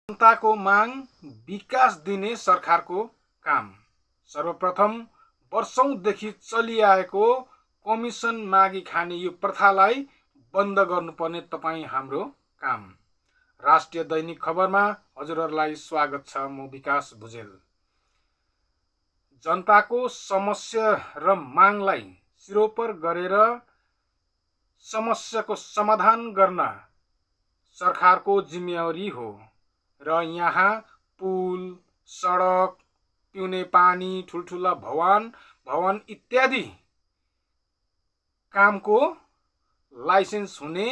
जनताको माग विकास दिने सरकारको काम। सर्वप्रथम वर्षौंदेखि चलिआएको कमिसन मागी खाने यो प्रथालाई बन्द गर्नुपर्ने तपाईँ हाम्रो काम। राष्ट्रिय दैनिक खबरमा हजुरहरूलाई स्वागत छ। म विकास भुजेल। जनताको समस्या र मागलाई सिरोपर गरेर समस्याको समाधान गर्न सरकारको जिम्मेवारी हो र यहाँ पुल, सडक, पिउने पानी, ठुल्ठुला भवन इत्यादि कामको लाइसेन्स हुने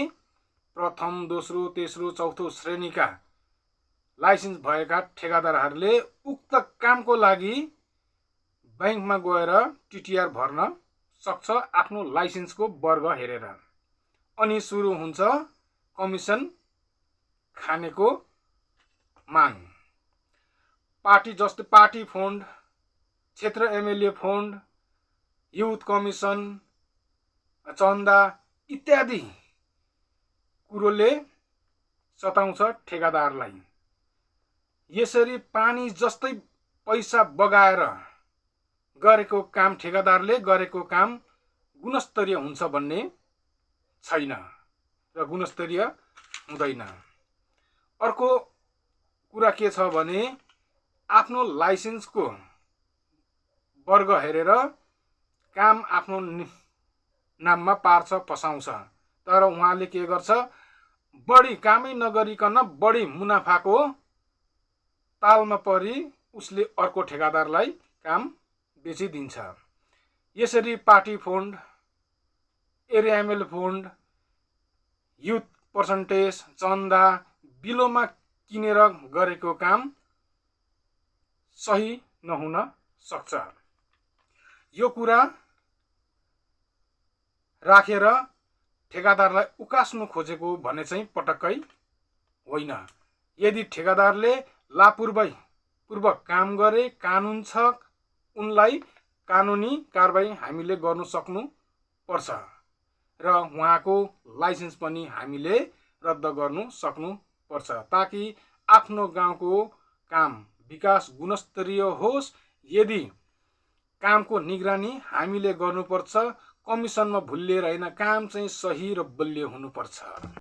प्रथम, दोस्रो, तेस्रो, चौथो श्रेणीका लाइसेन्स भएका ठेकेदारहरूले उक्त कामको लागि बैंकमा गएर टिटिआर भर्न सक्छ आफ्नो लाइसेन्सको वर्ग हेरेर। अनि सुरु हुन्छ कमिसन खानेको माग। पार्टी जस्तै पार्टी फन्ड, क्षेत्र एमएलए फन्ड, युथ कमिसन, चन्दा इत्यादि कुरोले सताउँछ ठेकेदारलाई। यसरी पानी जस्तै पैसा बगाएर गरेको काम, ठेकेदारले गरेको काम गुणस्तरीय हुन्छ भन्ने छैन र गुणस्तरीय हुँदैन। अर्को कुरा के छ भने आफ्नो लाइसेन्सको वर्ग हेरेर काम आफ्नो नाममा पार्छ, फसाउँछ। तर उहाँले के गर्छ, बढी कामै नगरिकन बढी मुनाफाको तालमा परि उसले अर्को ठेकेदारलाई काम बेचिदिन्छ। यसरी party fund, area MLA fund, youth percentage, चन्दा बिलोमा किनेर गरेको काम सही नहुन सक्छ। यो कुरा राखेर ठेकेदारलाई उकास्नु खोजेको भने चाहिँ पटक्कै होइन। यदि ठेकेदारले लापरवाहीपूर्वक काम गरे, कानुन छ, उनलाई कानुनी कारबाही हामीले गर्नु सक्नु पर्छ र उहाँको लाइसेन्स पनि हामीले रद्द गर्नु सक्नु पर्छ, ताकि आफ्नो गाउँको काम विकास गुणस्तरीय होस्। यदि कामको निगरानी हामीले गर्नुपर्छ, कमिसनमा भुलिएर होइन, काम चाहिँ सही र बलियो हुनुपर्छ।